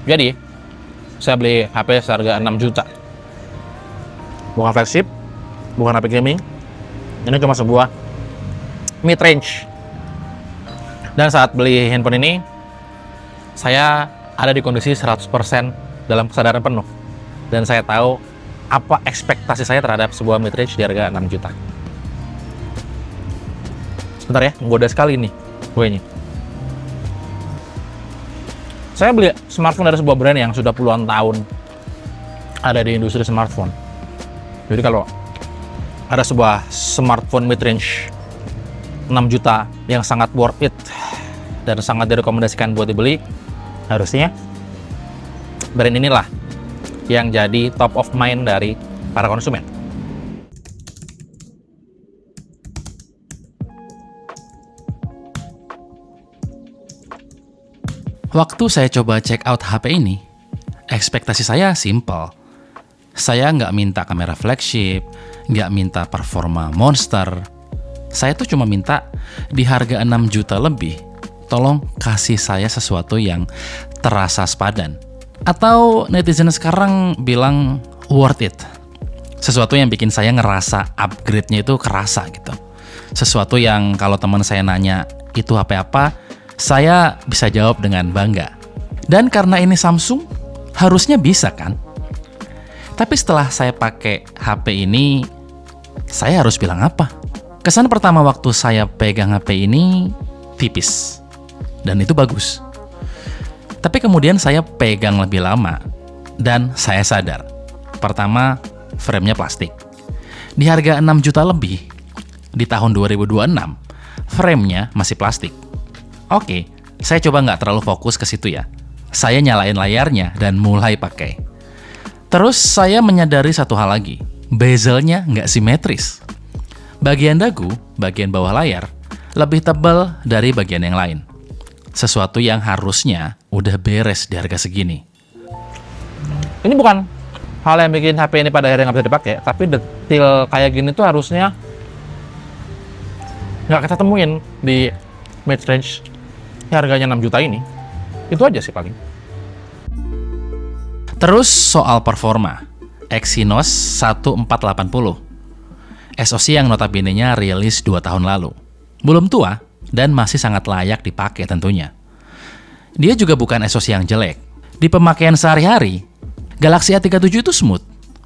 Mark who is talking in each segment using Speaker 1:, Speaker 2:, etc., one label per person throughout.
Speaker 1: Jadi, saya beli HP seharga 6 juta. Bukan flagship, bukan HP gaming. Ini cuma sebuah mid range. Dan saat beli handphone ini, saya ada di kondisi 100% dalam kesadaran penuh. Dan saya tahu apa ekspektasi saya terhadap sebuah mid range di harga 6 juta. Sebentar ya, menggoda sekali nih kuenya. Saya beli smartphone dari sebuah brand yang sudah puluhan tahun ada di industri smartphone. Jadi kalau ada sebuah smartphone mid-range 6 juta yang sangat worth it dan sangat direkomendasikan buat dibeli, harusnya brand inilah yang jadi top of mind dari para konsumen.
Speaker 2: Waktu saya coba check out HP ini, ekspektasi saya simple. Saya nggak minta kamera flagship, nggak minta performa monster. Saya tuh cuma minta di harga 6 juta lebih, tolong kasih saya sesuatu yang terasa sepadan. Atau netizen sekarang bilang worth it. Sesuatu yang bikin saya ngerasa upgrade-nya itu kerasa gitu. Sesuatu yang kalau teman saya nanya itu HP apa, saya bisa jawab dengan bangga. Dan karena ini Samsung, harusnya bisa kan? Tapi setelah saya pakai HP ini, saya harus bilang apa? Kesan pertama waktu saya pegang HP ini tipis. Dan itu bagus. Tapi kemudian saya pegang lebih lama, dan saya sadar. Pertama, frame-nya plastik. Di harga 6 juta lebih, di tahun 2026, frame-nya masih plastik. Oke, saya coba nggak terlalu fokus ke situ ya. Saya nyalain layarnya dan mulai pakai. Terus saya menyadari satu hal lagi, bezelnya nggak simetris. Bagian dagu, bagian bawah layar, lebih tebal dari bagian yang lain. Sesuatu yang harusnya udah beres di harga segini.
Speaker 1: Ini bukan hal yang bikin HP ini pada akhirnya nggak bisa dipakai, tapi detail kayak gini tuh harusnya nggak kita temuin di mid range harganya 6 juta ini. Itu aja sih paling.
Speaker 2: Terus soal performa, Exynos 1480. SoC yang notabene-nya rilis 2 tahun lalu. Belum tua dan masih sangat layak dipakai tentunya. Dia juga bukan SoC yang jelek. Di pemakaian sehari-hari, Galaxy A37 itu smooth.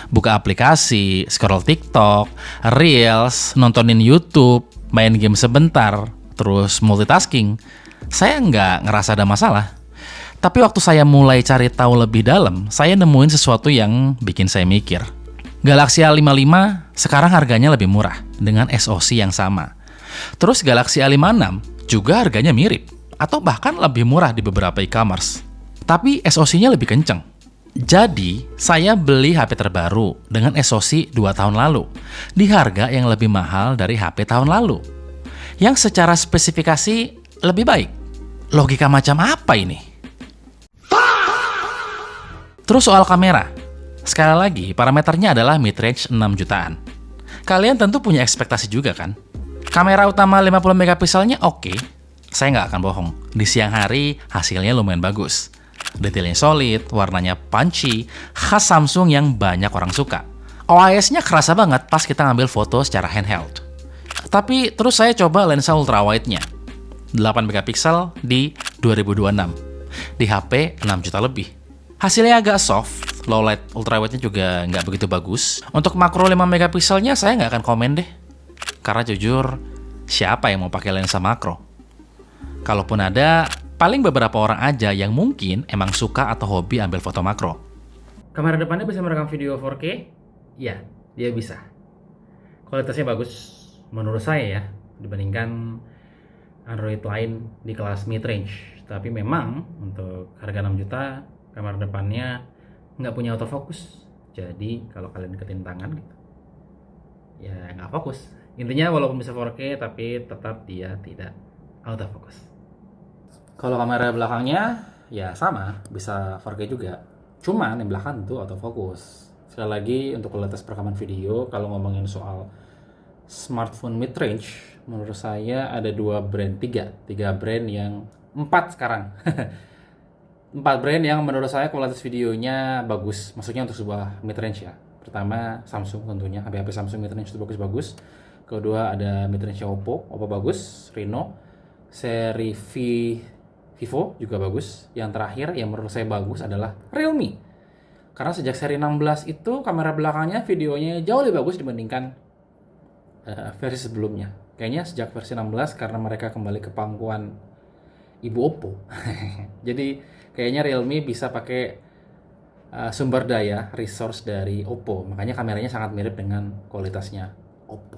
Speaker 2: Buka aplikasi, scroll TikTok, Reels, nontonin YouTube, main game sebentar, terus multitasking. Saya nggak ngerasa ada masalah. Tapi waktu saya mulai cari tahu lebih dalam, saya nemuin sesuatu yang bikin saya mikir. Galaxy A55 sekarang harganya lebih murah dengan SoC yang sama. Terus Galaxy A56 juga harganya mirip, atau bahkan lebih murah di beberapa e-commerce. Tapi SoC-nya lebih kenceng. Jadi, saya beli HP terbaru dengan SoC 2 tahun lalu, di harga yang lebih mahal dari HP tahun lalu. Yang secara spesifikasi lebih baik. Logika macam apa ini? Terus soal kamera. Sekali lagi, parameternya adalah mid-range 6 jutaan. Kalian tentu punya ekspektasi juga kan? Kamera utama 50 megapikselnya oke. Saya nggak akan bohong. Di siang hari, hasilnya lumayan bagus. Detailnya solid, warnanya punchy, khas Samsung yang banyak orang suka. OIS-nya kerasa banget pas kita ngambil foto secara handheld. Tapi terus saya coba lensa ultrawide-nya. 8 megapiksel di 2026. Di HP 6 juta lebih. Hasilnya agak soft, low light ultrawide-nya juga nggak begitu bagus. Untuk makro 5 megapikselnya saya nggak akan komen deh. Karena jujur, siapa yang mau pakai lensa makro? Kalaupun ada, paling beberapa orang aja yang mungkin emang suka atau hobi ambil foto makro.
Speaker 3: Kamera depannya bisa merekam video 4K? Ya, dia bisa. Kualitasnya bagus menurut saya ya, dibandingkan Android lain di kelas mid-range. Tapi memang untuk harga 6 juta, kamera depannya nggak punya autofocus. Jadi kalau kalian deketin tangan gitu, ya nggak fokus. Intinya walaupun bisa 4K, tapi tetap dia tidak autofocus. Kalau kamera belakangnya, ya sama, bisa 4K juga. Cuman yang belakang tentu autofocus. Sekali lagi, untuk kualitas perekaman video, kalau ngomongin soal smartphone mid-range, menurut saya ada 2 brand, 3 brand yang 4 sekarang 4 brand yang menurut saya kualitas videonya bagus. Maksudnya untuk sebuah mid-range ya. Pertama Samsung tentunya, HP-HP Samsung mid-range itu bagus-bagus. Kedua ada mid-range Oppo bagus. Reno, seri Vivo juga bagus. Yang terakhir yang menurut saya bagus adalah Realme. Karena sejak seri 16 itu kamera belakangnya videonya jauh lebih bagus dibandingkan versi sebelumnya. Kayaknya sejak versi 16 karena mereka kembali ke pangkuan ibu Oppo. Jadi kayaknya Realme bisa pakai sumber daya resource dari Oppo. Makanya kameranya sangat mirip dengan kualitasnya Oppo.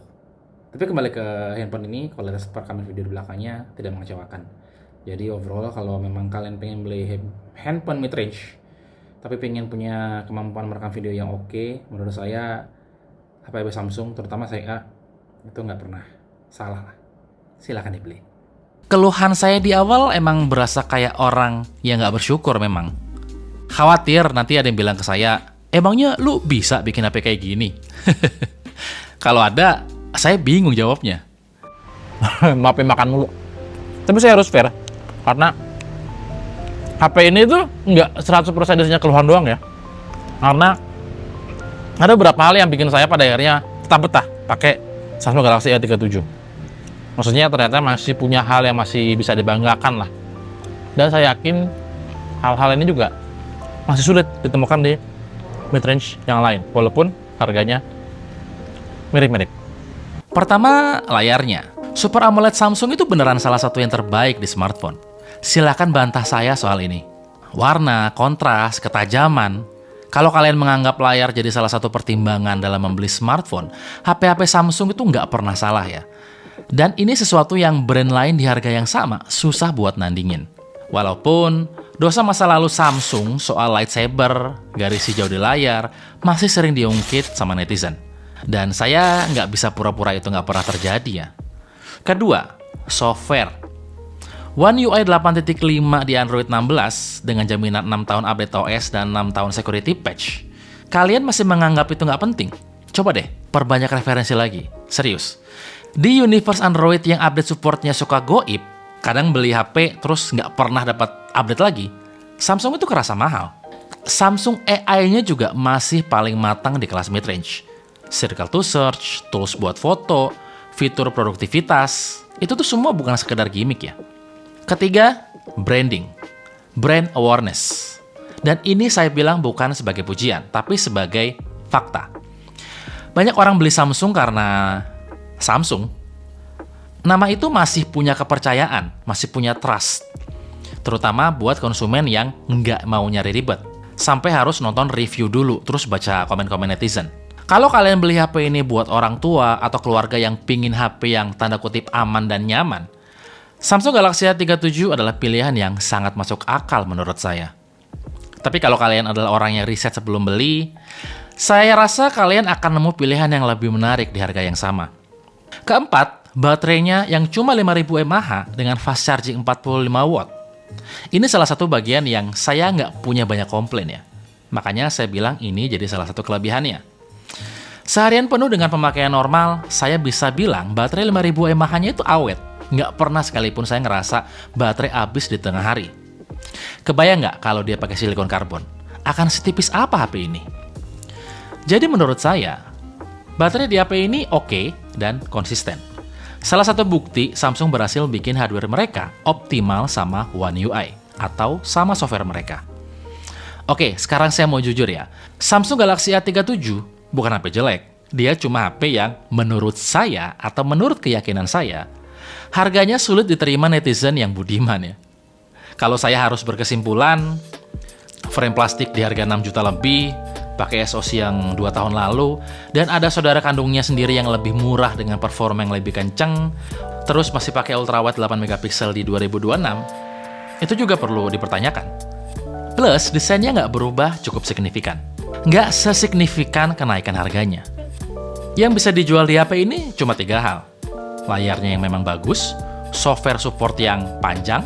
Speaker 3: Tapi kembali ke handphone ini, kualitas perekam video di belakangnya tidak mengecewakan. Jadi overall kalau memang kalian pengen beli handphone mid-range tapi pengen punya kemampuan merekam video yang oke, menurut saya HP Samsung, terutama saya itu nggak pernah salah lah. Silahkan dibeli.
Speaker 2: Keluhan saya di awal emang berasa kayak orang yang nggak bersyukur memang. Khawatir nanti ada yang bilang ke saya, emangnya lu bisa bikin HP kayak gini? Kalau ada, saya bingung jawabnya.
Speaker 1: Maafin makan mulu. Tapi saya harus fair, karena HP ini tuh nggak 100% isinya keluhan doang ya. Karena ada beberapa hal yang bikin saya pada akhirnya tetap betah pakai Samsung Galaxy A37. Maksudnya ternyata masih punya hal yang masih bisa dibanggakan lah. Dan saya yakin hal-hal ini juga masih sulit ditemukan di mid-range yang lain, walaupun harganya mirip-mirip.
Speaker 2: Pertama, layarnya. Super AMOLED Samsung itu beneran salah satu yang terbaik di smartphone. Silahkan bantah saya soal ini. Warna, kontras, ketajaman. Kalau kalian menganggap layar jadi salah satu pertimbangan dalam membeli smartphone, HP-HP Samsung itu nggak pernah salah ya. Dan ini sesuatu yang brand lain di harga yang sama susah buat nandingin. Walaupun dosa masa lalu Samsung soal lightsaber, garis hijau di layar, masih sering diungkit sama netizen. Dan saya nggak bisa pura-pura itu nggak pernah terjadi ya. Kedua, software. One UI 8.5 di Android 16 dengan jaminan 6 tahun update OS dan 6 tahun security patch. Kalian masih menganggap itu nggak penting? Coba deh, perbanyak referensi lagi. Serius. Di universe Android yang update supportnya suka goib, kadang beli HP terus nggak pernah dapat update lagi, Samsung itu kerasa mahal. Samsung AI-nya juga masih paling matang di kelas mid-range. Circle to search, tools buat foto, fitur produktivitas, itu tuh semua bukan sekedar gimmick ya. Ketiga, branding, brand awareness. Dan ini saya bilang bukan sebagai pujian, tapi sebagai fakta. Banyak orang beli Samsung karena Samsung. Nama itu masih punya kepercayaan, masih punya trust. Terutama buat konsumen yang nggak mau nyari ribet. Sampai harus nonton review dulu, terus baca komen-komen netizen. Kalau kalian beli HP ini buat orang tua atau keluarga yang pingin HP yang tanda kutip aman dan nyaman, Samsung Galaxy A37 adalah pilihan yang sangat masuk akal menurut saya. Tapi kalau kalian adalah orang yang riset sebelum beli, saya rasa kalian akan nemu pilihan yang lebih menarik di harga yang sama. Keempat, baterainya yang cuma 5000 mAh dengan fast charging 45 watt. Ini salah satu bagian yang saya nggak punya banyak komplain ya. Makanya saya bilang ini jadi salah satu kelebihannya. Seharian penuh dengan pemakaian normal, saya bisa bilang baterai 5000 mAh-nya itu awet. Nggak pernah sekalipun saya ngerasa baterai habis di tengah hari. Kebayang nggak kalau dia pakai silikon karbon? Akan setipis apa HP ini? Jadi menurut saya, baterai di HP ini oke dan konsisten. Salah satu bukti Samsung berhasil bikin hardware mereka optimal sama One UI atau sama software mereka. Oke, sekarang saya mau jujur ya. Samsung Galaxy A37 bukan HP jelek. Dia cuma HP yang menurut saya atau menurut keyakinan saya, harganya sulit diterima netizen yang budiman ya. Kalau saya harus berkesimpulan, frame plastik di harga 6 juta lebih, pakai SoC yang 2 tahun lalu, dan ada saudara kandungnya sendiri yang lebih murah dengan performa yang lebih kenceng, terus masih pakai ultrawide 8 megapiksel di 2026, itu juga perlu dipertanyakan. Plus, desainnya nggak berubah cukup signifikan. Nggak sesignifikan kenaikan harganya. Yang bisa dijual di HP ini cuma 3 hal. Layarnya yang memang bagus, software support yang panjang,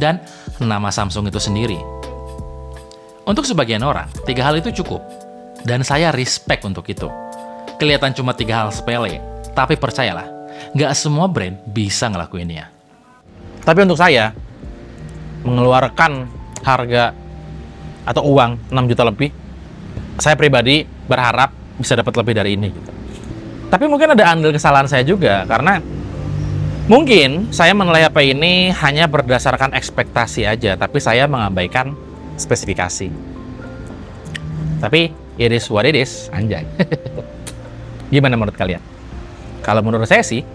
Speaker 2: dan nama Samsung itu sendiri. Untuk sebagian orang, 3 hal itu cukup. Dan saya respect untuk itu. Kelihatan cuma 3 hal sepele, tapi percayalah, nggak semua brand bisa ngelakuinnya.
Speaker 1: Tapi untuk saya, mengeluarkan harga atau uang 6 juta lebih, saya pribadi berharap bisa dapat lebih dari ini gitu. Tapi mungkin ada andil kesalahan saya juga, karena mungkin saya menilai HP ini hanya berdasarkan ekspektasi aja, tapi saya mengabaikan spesifikasi. Tapi it is what it is, anjay. Gimana menurut kalian? Kalau menurut saya sih,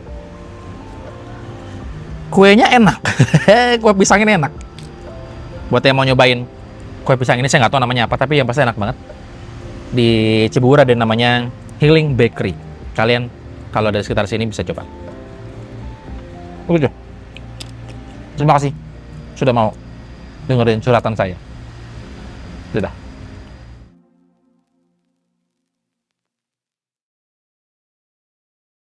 Speaker 1: kuenya enak. Kue pisang ini enak. Buat yang mau nyobain kue pisang ini, saya nggak tahu namanya apa, tapi yang pasti enak banget. Di Cibubur ada namanya Healing Bakery. Kalian kalau dari sekitar sini bisa coba. Begitu. Terima kasih sudah mau dengerin curhatan saya. Dadah.